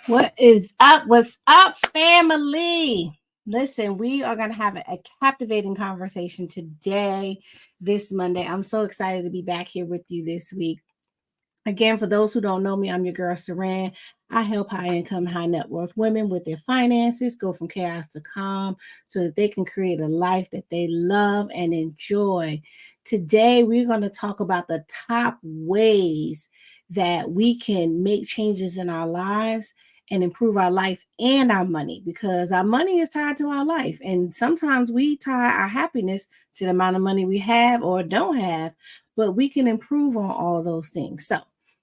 What is up? What's up, family? Listen, we are going to have a captivating conversation today, this Monday. I'm so excited to be back here with you this week. Again, for those who don't know me, I'm your girl, Saran. I help high income, high net worth women with their finances go from chaos to calm so that they can create a life that they love and enjoy. Today, we're going to talk about the top ways that we can make changes in our lives and improve our life and our money, because our money is tied to our life. And sometimes we tie our happiness to the amount of money we have or don't have, but we can improve on all those things. So,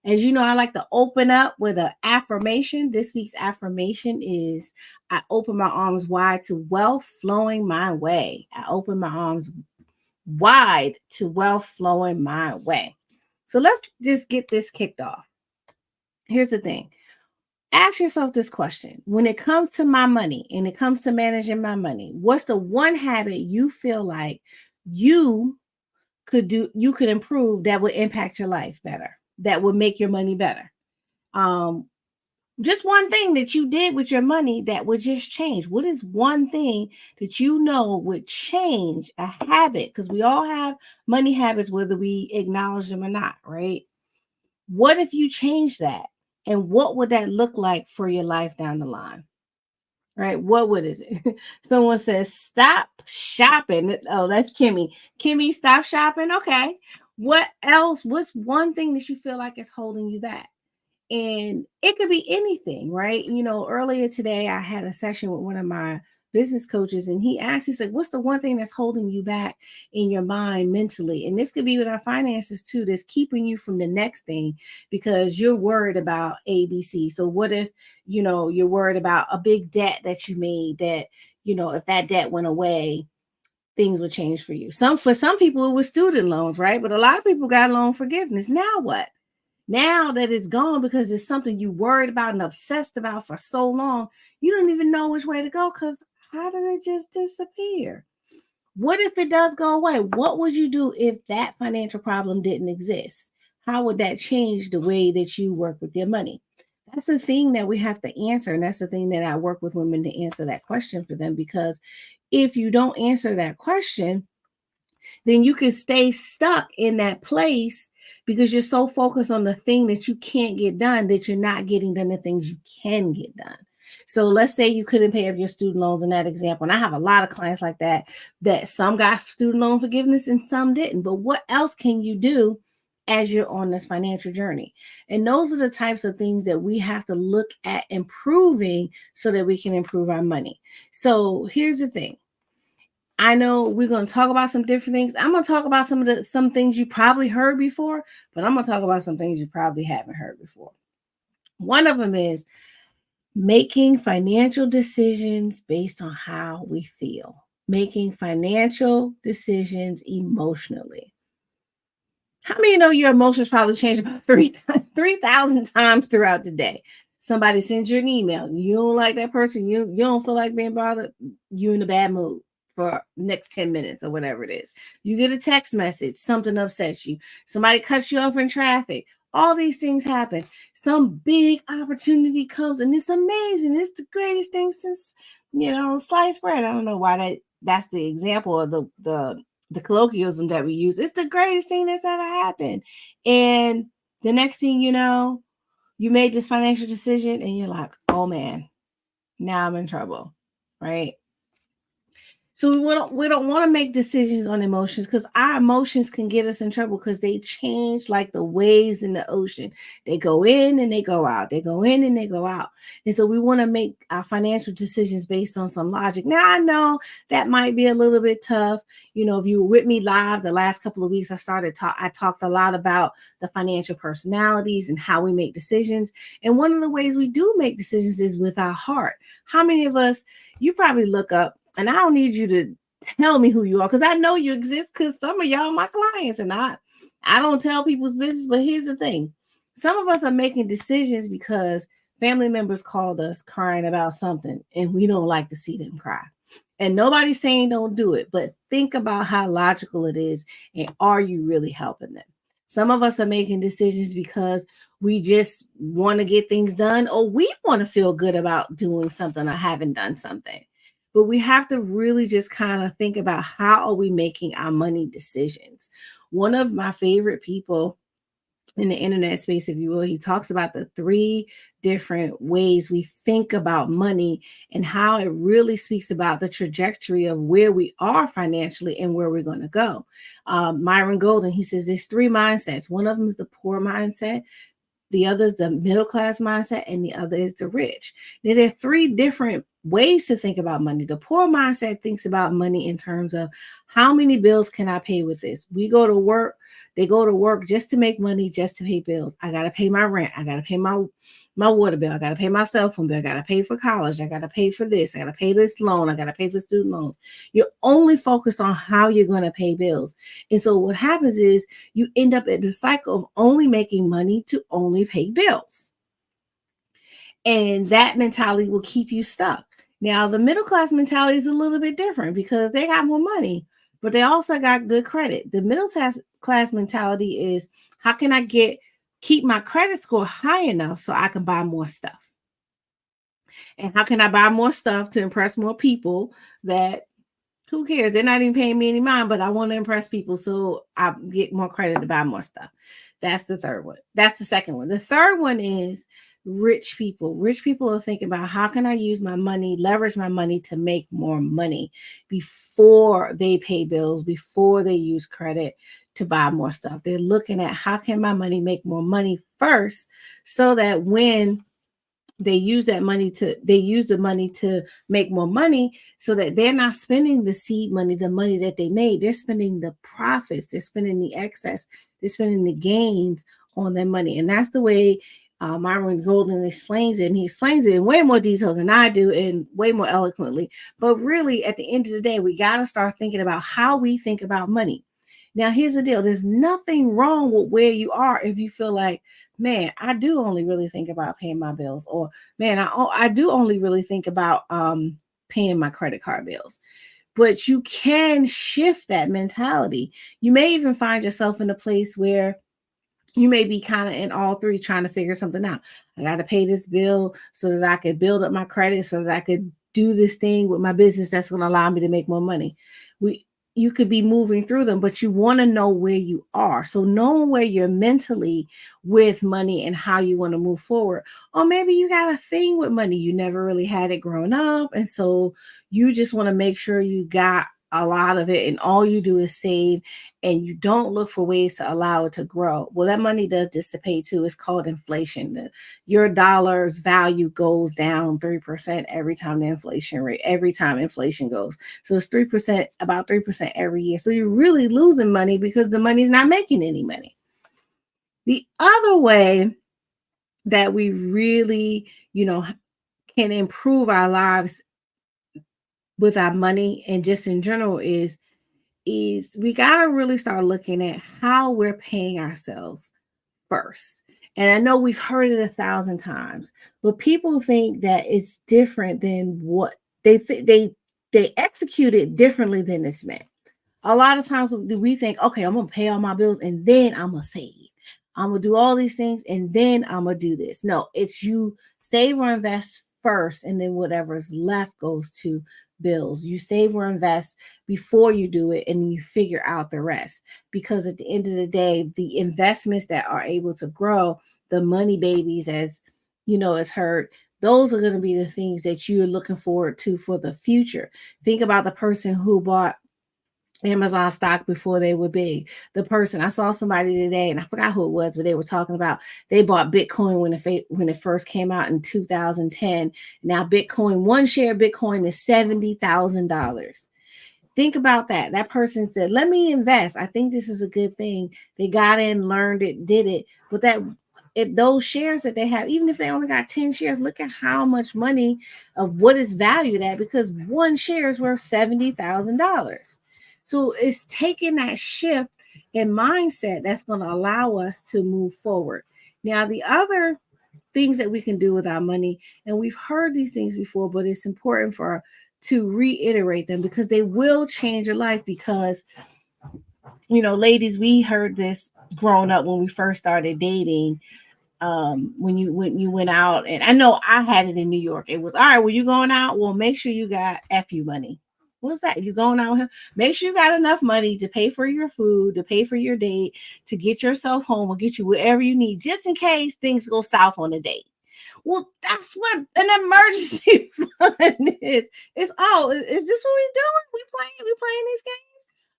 as you know, I like to open up with an affirmation. This week's affirmation is I open my arms wide to wealth flowing my way. I open my arms wide to wealth flowing my way. So let's just get this kicked off. Here's the thing. Ask yourself this question. When it comes to my money and it comes to managing my money, what's the one habit you feel like you you could improve that would impact your life better, that would make your money better? Um, just one thing that you did with your money that would just change. What is one thing that you know would change a habit? Because we all have money habits, whether we acknowledge them or not, right? What if you change that? And what would that look like for your life down the line? Right? What would is it? Someone says, stop shopping. Oh, that's Kimmy. Kimmy, stop shopping. Okay. What else? What's one thing that you feel like is holding you back? And it could be anything, right? You know, earlier today, I had a session with one of my business coaches, and he asked, he said, what's the one thing that's holding you back in your mind mentally? And this could be with our finances too, that's keeping you from the next thing because you're worried about ABC. So, what if, you know, you're worried about a big debt that you made that, you know, if that debt went away, things would change for you. For some people it was student loans, right? But a lot of people got loan forgiveness. Now what? Now that it's gone because it's something you worried about and obsessed about for so long, you don't even know which way to go because how did it just disappear? What if it does go away? What would you do if that financial problem didn't exist? How would that change the way that you work with your money? That's the thing that we have to answer. And that's the thing that I work with women to answer that question for them. Because if you don't answer that question, then you can stay stuck in that place because you're so focused on the thing that you can't get done that you're not getting done the things you can get done. So let's say you couldn't pay off your student loans in that example. And I have a lot of clients like that, that some got student loan forgiveness and some didn't. But what else can you do as you're on this financial journey? And those are the types of things that we have to look at improving so that we can improve our money. So here's the thing. I know we're going to talk about some different things. I'm going to talk about some things you probably heard before, but I'm going to talk about some things you probably haven't heard before. One of them is making financial decisions based on how we feel. Making financial decisions emotionally. How many know your emotions probably change about 3,000 times throughout the day? Somebody sends you an email. You don't like that person. You don't feel like being bothered. You're in a bad mood for next 10 minutes or whatever it is. You get a text message. Something upsets you. Somebody cuts you off in traffic. All these things happen. Some big opportunity comes and it's amazing. It's the greatest thing since, sliced bread. I don't know why that's the example of the colloquialism that we use. It's the greatest thing that's ever happened. And the next thing you know, you made this financial decision and you're like, oh man, now I'm in trouble, right? So we don't want to make decisions on emotions because our emotions can get us in trouble because they change like the waves in the ocean. They go in and they go out. They go in and they go out. And so we want to make our financial decisions based on some logic. Now I know that might be a little bit tough. You know, if you were with me live the last couple of weeks, I talked a lot about the financial personalities and how we make decisions. And one of the ways we do make decisions is with our heart. How many of us, you probably look up, and I don't need you to tell me who you are because I know you exist because some of y'all are my clients and I don't tell people's business. But here's the thing. Some of us are making decisions because family members called us crying about something and we don't like to see them cry. And nobody's saying don't do it, but think about how logical it is and are you really helping them? Some of us are making decisions because we just want to get things done, or we want to feel good about doing something or having done something. But we have to really just kind of think about, how are we making our money decisions? One of my favorite people in the internet space, if you will, he talks about the 3 different ways we think about money and how it really speaks about the trajectory of where we are financially and where we're going to go. Myron Golden, he says there's 3 mindsets. One of them is the poor mindset, the other is the middle class mindset, and the other is the rich. Now, there are 3 different ways to think about money. The poor mindset thinks about money in terms of, how many bills can I pay with this? We go to work, they go to work just to make money, just to pay bills. I got to pay my rent. I got to pay my water bill. I got to pay my cell phone bill. I got to pay for college. I got to pay for this. I got to pay this loan. I got to pay for student loans. You're only focused on how you're going to pay bills. And so what happens is you end up in the cycle of only making money to only pay bills. And that mentality will keep you stuck. Now, the middle class mentality is a little bit different because they got more money, but they also got good credit. The middle class mentality is, how can I keep my credit score high enough so I can buy more stuff? And how can I buy more stuff to impress more people that, who cares? They're not even paying me any mind, but I want to impress people, so I get more credit to buy more stuff. That's the third one. That's the second one. The third one is rich people. Rich people are thinking about, how can I use my money, leverage my money to make more money before they pay bills, before they use credit to buy more stuff. They're looking at, how can my money make more money first, so that when they use the money to make more money, so that they're not spending the seed money, the money that they made. They're spending the profits, they're spending the excess, they're spending the gains on their money. And that's the way Myron Golden explains it. And he explains it in way more detail than I do, and way more eloquently. But really, at the end of the day, we got to start thinking about how we think about money. Now, here's the deal. There's nothing wrong with where you are if you feel like, man, I do only really think about paying my bills, or man, I do only really think about paying my credit card bills. But you can shift that mentality. You may even find yourself in a place where you may be kind of in all 3, trying to figure something out. I got to pay this bill so that I could build up my credit, so that I could do this thing with my business that's going to allow me to make more money. You could be moving through them, but you want to know where you are. So knowing where you're mentally with money and how you want to move forward. Or maybe you got a thing with money. You never really had it growing up. And so you just want to make sure you got a lot of it, and all you do is save, and you don't look for ways to allow it to grow. Well, that money does dissipate too. It's called inflation. Your dollar's value goes down 3% every time every time inflation goes. So it's 3%, about 3% every year. So you're really losing money because the money's not making any money. The other way that we really, can improve our lives with our money, and just in general, is we got to really start looking at how we're paying ourselves first. And I know we've heard it 1,000 times, but people think that it's different than what they execute it differently than it's meant. A lot of times we think, okay, I'm going to pay all my bills and then I'm going to save. I'm going to do all these things and then I'm going to do this. No, it's you save or invest first, and then whatever's left goes to bills. You save or invest before you do it, and you figure out the rest. Because at the end of the day, the investments that are able to grow, the money babies, as as heard, those are going to be the things that you're looking forward to for the future. Think about the person who bought Amazon stock before they were big. The person, I saw somebody today, and I forgot who it was, but they were talking about they bought Bitcoin when it first came out in 2010. Now one share of Bitcoin is $70,000. Think about that. That person said, let me invest. I think this is a good thing. They got in, learned it, did it. But if those shares that they have, even if they only got 10 shares, look at how much money of what is valued at, because one share is worth $70,000. So it's taking that shift in mindset that's going to allow us to move forward. Now, the other things that we can do with our money, and we've heard these things before, but it's important to reiterate them, because they will change your life. Because, ladies, we heard this growing up when we first started dating, when you went out, and I know I had it in New York. It was all right, when you going out, well, make sure you got FU money. What's that? You going out here? Make sure you got enough money to pay for your food, to pay for your date, to get yourself home or get you wherever you need, just in case things go south on a date. Well, that's what an emergency fund is. It's is this what we doing? We playing these games.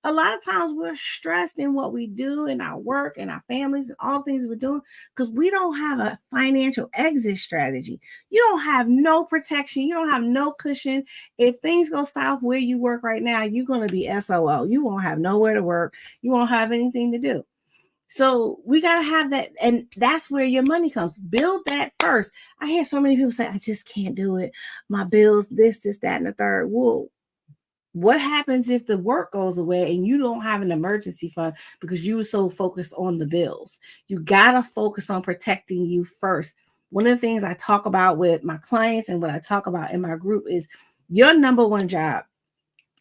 A lot of times we're stressed in what we do in our work and our families and all things we're doing because we don't have a financial exit strategy. You don't have no protection. You don't have no cushion. If things go south where you work right now, you're going to be SOL. You won't have nowhere to work. You won't have anything to do. So we got to have that. And that's where your money comes. Build that first. I hear so many people say, I just can't do it. My bills, this, that, and the third. Well, what happens if the work goes away and you don't have an emergency fund because you were so focused on the bills? You got to focus on protecting you first. One of the things I talk about with my clients and what I talk about in my group is your number one job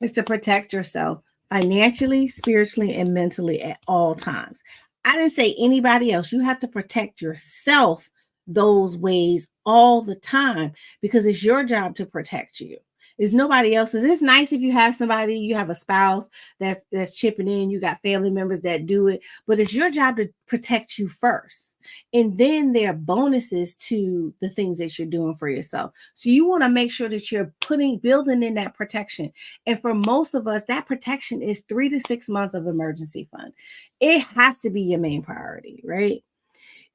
is to protect yourself financially, spiritually, and mentally at all times. I didn't say anybody else. You have to protect yourself those ways all the time because it's your job to protect you. It's nobody else's. It's nice if you have somebody, you have a spouse that's chipping in, you got family members that do it, but it's your job to protect you first. And then there are bonuses to the things that you're doing for yourself. So you want to make sure that you're building in that protection. And for most of us, that protection is 3 to 6 months of emergency fund. It has to be your main priority, right?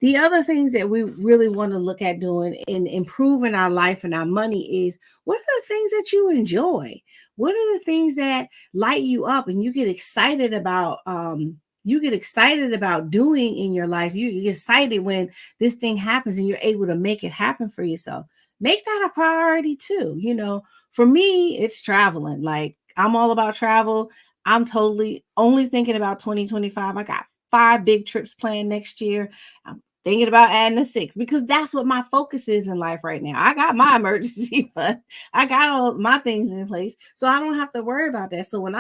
The other things that we really want to look at doing in improving our life and our money is, what are the things that you enjoy? What are the things that light you up and you get excited about? You get excited about doing in your life. You get excited when this thing happens and you're able to make it happen for yourself. Make that a priority too. For me, it's traveling. Like, I'm all about travel. I'm totally only thinking about 2025. I got 5 big trips planned next year. I'm thinking about adding a 6 because that's what my focus is in life right now. I got my emergency fund. I got all my things in place. So I don't have to worry about that. So when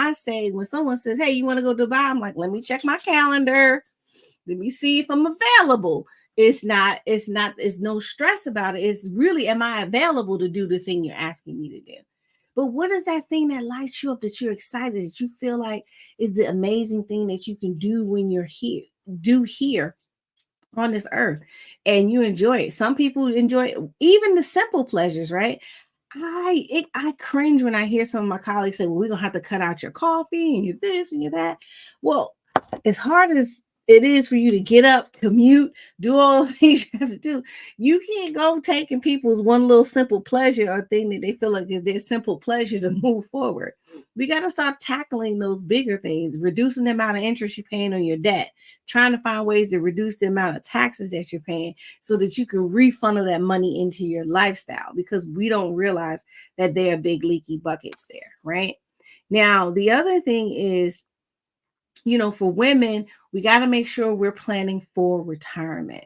someone says, hey, you want to go to Dubai? I'm like, let me check my calendar. Let me see if I'm available. It's no stress about it. It's really, am I available to do the thing you're asking me to do? But what is that thing that lights you up, that you're excited, that you feel like is the amazing thing that you can do when you're here on this earth and you enjoy it? Some people enjoy even the simple pleasures, right? I cringe when I hear some of my colleagues say, well, we're gonna have to cut out your coffee and your this and your that. Well, as hard as it is for you to get up, commute, do all the things you have to do, you can't go taking people's one little simple pleasure or thing that they feel like is their simple pleasure to move forward. We got to start tackling those bigger things, reducing the amount of interest you're paying on your debt, trying to find ways to reduce the amount of taxes that you're paying so that you can refunnel that money into your lifestyle, because we don't realize that there are big leaky buckets there, right? Now, the other thing is, for women, we got to make sure we're planning for retirement,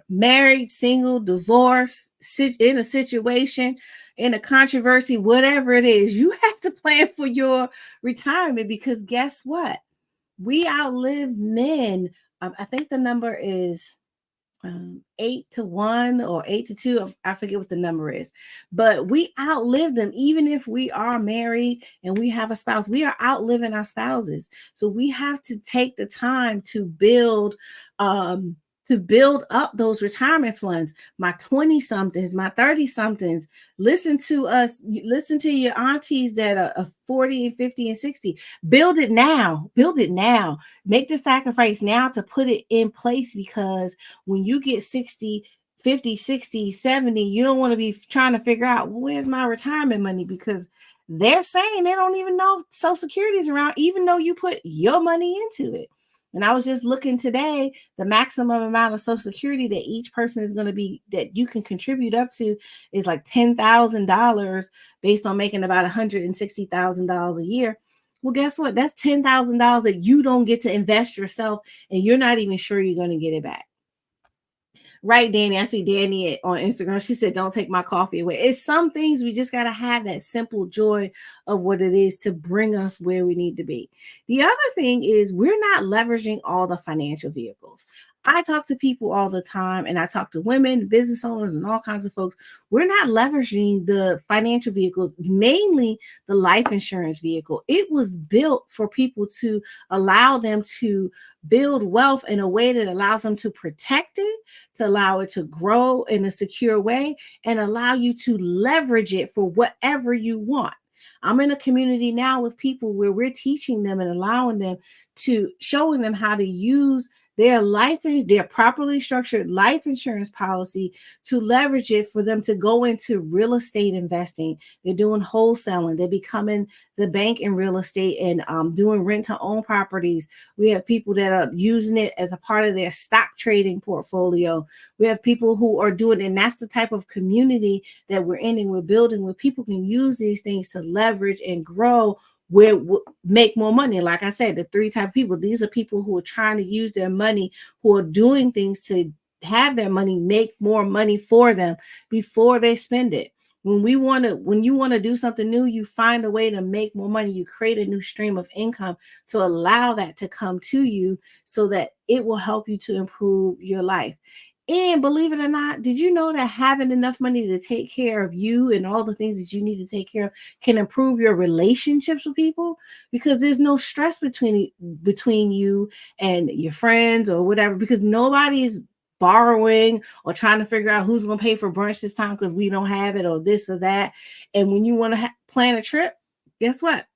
married, single, divorced, in a situation, in a controversy, whatever it is, you have to plan for your retirement, because guess what? We outlive men. I think the number is 8-1 or 8-2. I forget what the number is, but we outlive them. Even if we are married and we have a spouse, we are outliving our spouses. So we have to take the time to build up those retirement funds. My 20 somethings, my 30 somethings, listen to your aunties that are 40 and 50 and 60. Build it now. Make the sacrifice now to put it in place, because when you get 60, 50, 60, 70, you don't want to be trying to figure out, well, where's my retirement money, because they're saying they don't even know if Social Security is around, even though you put your money into it. And I was just looking today, the maximum amount of Social Security that each person is going to be, that you can contribute up to, is like $10,000 based on making about $160,000 a year. Well, guess what? That's $10,000 that you don't get to invest yourself, and you're not even sure you're going to get it back. Right, Danny. I see Danny on Instagram. She said, "Don't take my coffee away." It's some things we just got to have that simple joy of what it is to bring us where we need to be. The other thing is we're not leveraging all the financial vehicles. I talk to people all the time, and I talk to women, business owners, and all kinds of folks. We're not leveraging the financial vehicles, mainly the life insurance vehicle. It was built for people to allow them to build wealth in a way that allows them to protect it, to allow it to grow in a secure way, and allow you to leverage it for whatever you want. I'm in a community now with people where we're teaching them and allowing them to showing them how to use their properly structured life insurance policy to leverage it for them to go into real estate investing. They're doing wholesaling. They're becoming the bank in real estate and doing rent to own properties. We have people that are using it as a part of their stock trading portfolio. We have people who are doing it, and that's the type of community that we're in and we're building, where people can use these things to leverage and grow, where make more money. Like I said, the three type of people, these are people who are trying to use their money, who are doing things to have their money make more money for them before they spend it. When you want to do something new, you find a way to make more money. You create a new stream of income to allow that to come to you so that it will help you to improve your life. And believe it or not, did you know that having enough money to take care of you and all the things that you need to take care of can improve your relationships with people? Because there's no stress between you and your friends or whatever, because nobody's borrowing or trying to figure out who's going to pay for brunch this time because we don't have it or this or that. And when you want to plan a trip, guess what?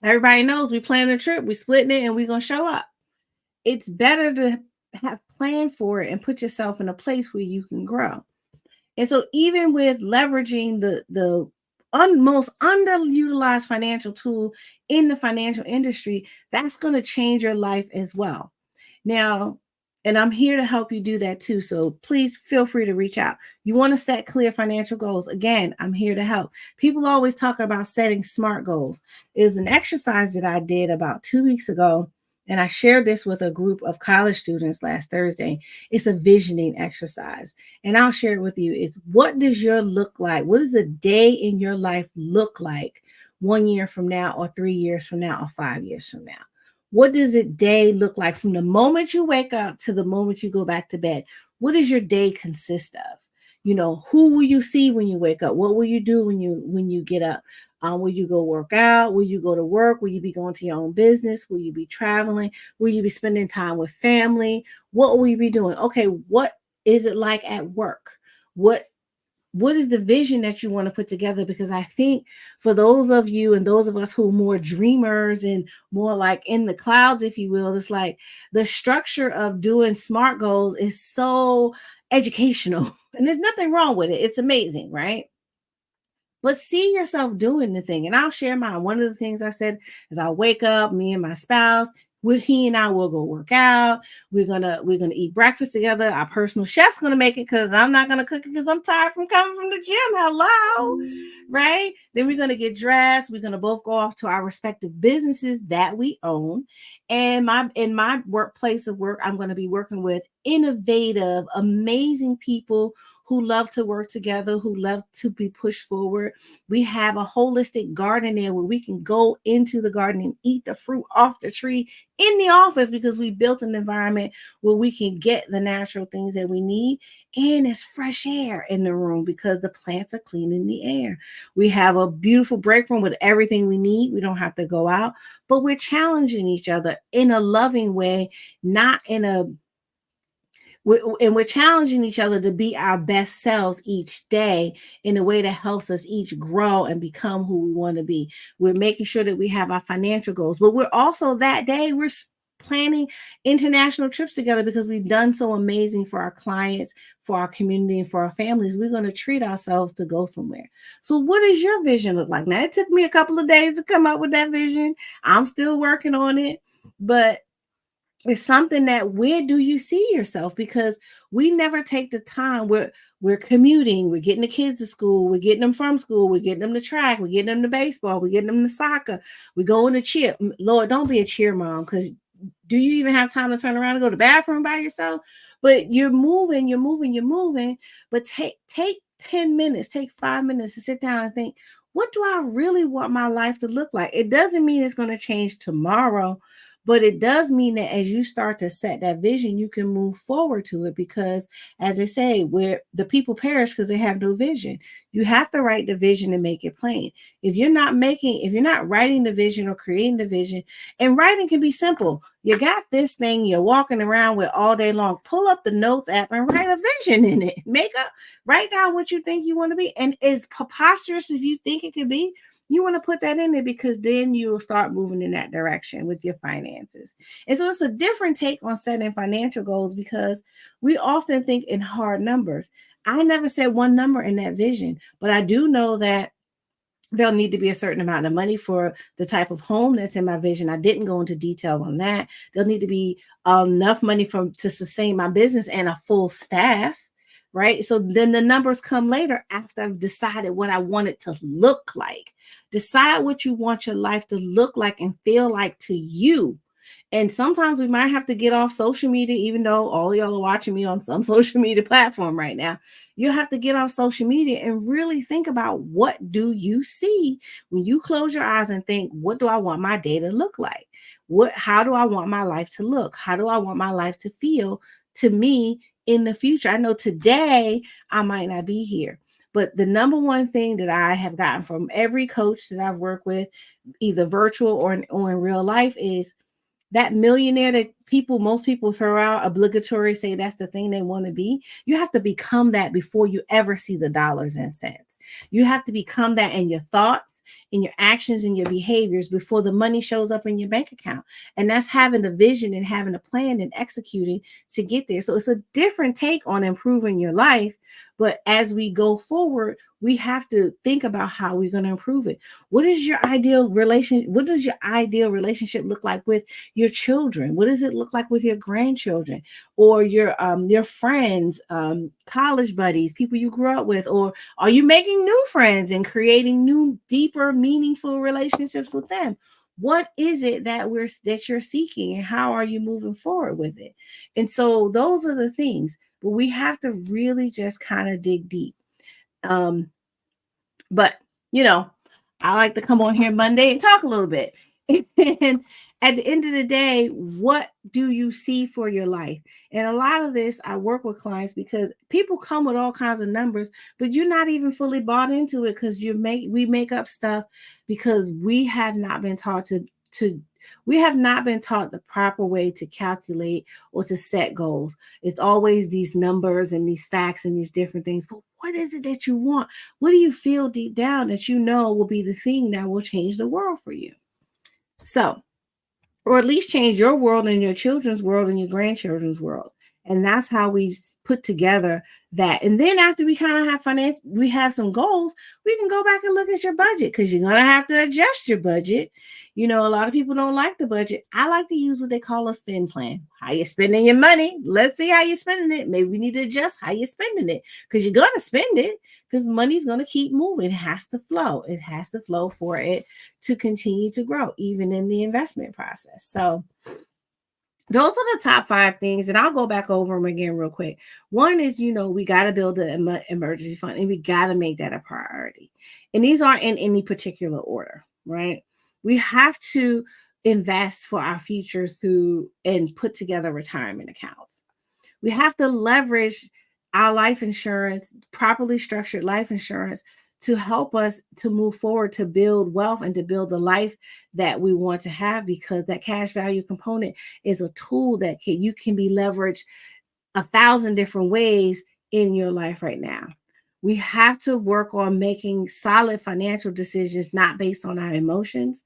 Everybody knows we plan a trip, we splitting it, and we're going to show up. It's better to have planned for it and put yourself in a place where you can grow. And so even with leveraging the most underutilized financial tool in the financial industry, that's going to change your life as well. Now, and I'm here to help you do that too. So please feel free to reach out. You want to set clear financial goals. Again, I'm here to help. People always talk about setting SMART goals. It's an exercise that I did about 2 weeks ago, and I shared this with a group of college students last Thursday. It's a visioning exercise, and I'll share it with you. It's what does your look like? What does a day in your life look like 1 year from now, or 3 years from now, or 5 years from now? What does a day look like from the moment you wake up to the moment you go back to bed? What does your day consist of? Who will you see when you wake up? What will you do when you get up? Will you go work out? Will you go to work? Will you be going to your own business? Will you be traveling? Will you be spending time with family? What will you be doing? Okay, what is it like at work? What is the vision that you want to put together? Because I think for those of you and those of us who are more dreamers and more like in the clouds, if you will, it's like the structure of doing SMART goals is so educational, and there's nothing wrong with it. It's amazing, right? But see yourself doing the thing. And I'll share mine. One of the things I said is I'll wake up, me and my spouse, he and I will go work out. We're gonna eat breakfast together. Our personal chef's gonna make it because I'm not gonna cook it because I'm tired from coming from the gym. Hello, right? Then we're gonna get dressed. We're gonna both go off to our respective businesses that we own. And in my workplace of work, I'm gonna be working with innovative, amazing people who love to work together, who love to be pushed forward. We have a holistic garden there where we can go into the garden and eat the fruit off the tree in the office because we built an environment where we can get the natural things that we need. And it's fresh air in the room because the plants are cleaning the air. We have a beautiful break room with everything we need. We don't have to go out, but we're challenging each other in a loving way, not in a we're challenging each other to be our best selves each day in a way that helps us each grow and become who we want to be. We're making sure that we have our financial goals, but we're also that day we're planning international trips together because we've done so amazing for our clients, for our community, and for our families. We're going to treat ourselves to go somewhere. So what does your vision look like? Now, it took me a couple of days to come up with that vision. I'm still working on it, but it's something that where do you see yourself? Because we never take the time. We're commuting, we're getting the kids to school, we're getting them from school, we're getting them to track, we're getting them to baseball, we're getting them to soccer, we're going to cheer. Lord, don't be a cheer mom, because do you even have time to turn around and go to the bathroom by yourself? But you're moving. But take 10 minutes, take 5 minutes to sit down and think, what do I really want my life to look like? It doesn't mean it's going to change tomorrow, but it does mean that as you start to set that vision, you can move forward to it. Because as I say, where the people perish because they have no vision. You have to write the vision and make it plain. If you're not writing the vision or creating the vision, and writing can be simple. You got this thing you're walking around with all day long. Pull up the notes app and write a vision in it. Write down what you think you want to be. And as preposterous as you think it could be, you want to put that in there, because then you'll start moving in that direction with your finances. And so it's a different take on setting financial goals, because we often think in hard numbers. I never said one number in that vision, but I do know that there'll need to be a certain amount of money for the type of home that's in my vision. I didn't go into detail on that. There'll need to be enough money to sustain my business and a full staff, right? So then the numbers come later after I've decided what I want it to look like. Decide what you want your life to look like and feel like to you. And sometimes we might have to get off social media, even though all y'all are watching me on some social media platform right now. You have to get off social media and really think about, what do you see when you close your eyes and think, what do I want my day to look like? How do I want my life to look? How do I want my life to feel to me in the future? I know today I might not be here, but the number one thing that I have gotten from every coach that I've worked with, either virtual or in real life, is that millionaire that most people throw out obligatory, say that's the thing they want to be. You have to become that before you ever see the dollars and cents. You have to become that in your thoughts, in your actions, and your behaviors before the money shows up in your bank account. And that's having a vision and having a plan and executing to get there. So it's a different take on improving your life. But as we go forward, we have to think about how we're going to improve it. What is your ideal relationship? What does your ideal relationship look like with your children? What does it look like with your grandchildren, or your friends, college buddies, people you grew up with? Or are you making new friends and creating new, deeper, meaningful relationships with them? What is it that you're seeking, and how are you moving forward with it? And so those are the things, but we have to really just kind of dig deep. But I like to come on here Monday and talk a little bit. And at the end of the day, what do you see for your life? And a lot of this, I work with clients because people come with all kinds of numbers, but you're not even fully bought into it, because we make up stuff because we have not been taught we have not been taught the proper way to calculate or to set goals. It's always these numbers and these facts and these different things. But what is it that you want? What do you feel deep down that you know will be the thing that will change the world for you? So, or at least change your world and your children's world and your grandchildren's world. And that's how we put together that. And then after we kind of we have some goals, we can go back and look at your budget, because you're going to have to adjust your budget. A lot of people don't like the budget. I like to use what they call a spend plan. How you spending your money? Let's see how you're spending it. Maybe we need to adjust how you're spending it, because you're going to spend it, because money's going to keep moving. It has to flow. It has to flow for it to continue to grow, even in the investment process. So those are the top 5 things, and I'll go back over them again real quick. One is, we got to build an emergency fund, and we got to make that a priority. And these aren't in any particular order, right? We have to invest for our future and put together retirement accounts. We have to leverage our life insurance, properly structured life insurance, to help us to move forward, to build wealth and to build the life that we want to have, because that cash value component is a tool that you can be leveraged 1,000 different ways in your life right now. We have to work on making solid financial decisions, not based on our emotions.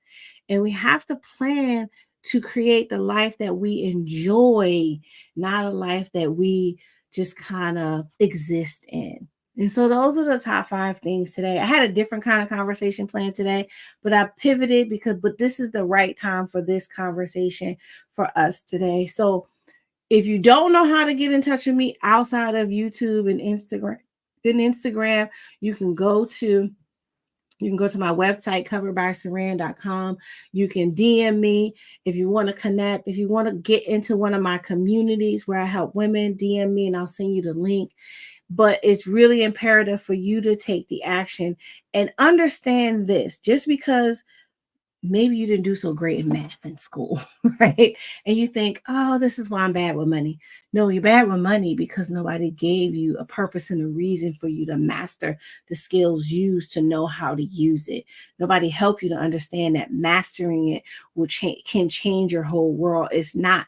And we have to plan to create the life that we enjoy, not a life that we just kind of exist in. And so those are the top 5 things today. I had a different kind of conversation planned today, but I pivoted but this is the right time for this conversation for us today. So if you don't know how to get in touch with me outside of YouTube and Instagram, you can go to You can go to my website, coveredbySaran.com. You can DM me if you want to connect. If you want to get into one of my communities where I help women, DM me and I'll send you the link. But it's really imperative for you to take the action and understand this. Just because maybe you didn't do so great in math in school, right? And you think, oh, this is why I'm bad with money. No, you're bad with money because nobody gave you a purpose and a reason for you to master the skills used to know how to use it. Nobody helped you to understand that mastering it can change your whole world. It's not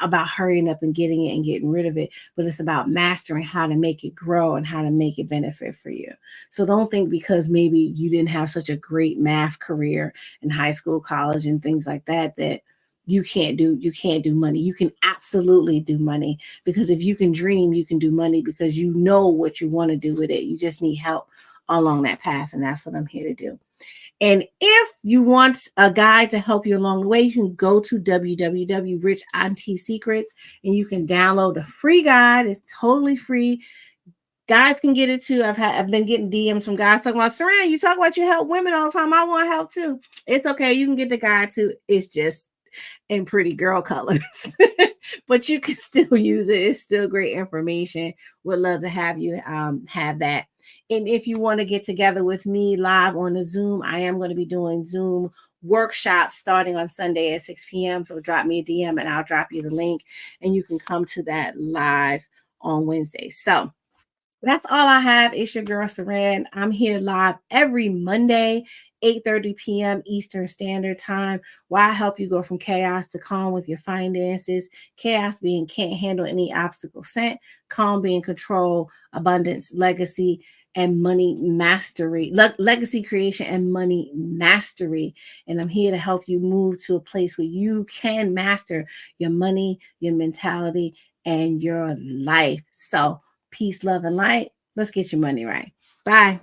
about hurrying up and getting it and getting rid of it, but it's about mastering how to make it grow and how to make it benefit for you. So don't think because maybe you didn't have such a great math career in high school, college, and things like that, that you can't do money. You can absolutely do money, because if you can dream, you can do money, because you know what you want to do with it. You just need help along that path. And that's what I'm here to do. And if you want a guide to help you along the way, you can go to www.RichAuntieSecrets and you can download a free guide. It's totally free. Guys can get it too. I've been getting DMs from guys talking about, Saran, you talk about you help women all the time. I want help too. It's okay. You can get the guide too. It's just in pretty girl colors, but you can still use it. It's still great information. Would love to have you have that. And if you want to get together with me live on the Zoom, I am going to be doing Zoom workshops starting on Sunday at 6 p.m. So drop me a DM and I'll drop you the link and you can come to that live on Wednesday. So that's all I have. It's your girl Saran. I'm here live every Monday, 8:30 p.m. Eastern Standard Time, where I help you go from chaos to calm with your finances. Chaos being can't handle any obstacle sent, calm being control, abundance, legacy, and money mastery, legacy creation and money mastery. And I'm here to help you move to a place where you can master your money, your mentality, and your life. So peace, love, and light. Let's get your money right. Bye.